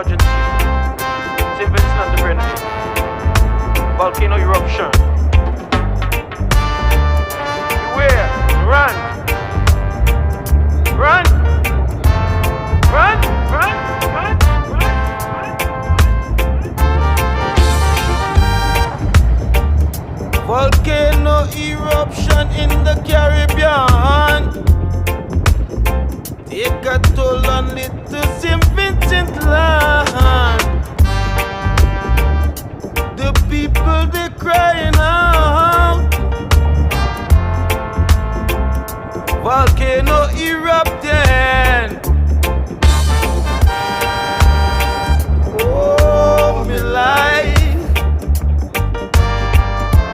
emergency. St. Vincent and the Grenadines. Volcano eruption. Beware. Run. Run. Run. Run. Run. Run. Run. Volcano eruption in the Caribbean. Take a toll on little St. Vincent land. The people they crying out.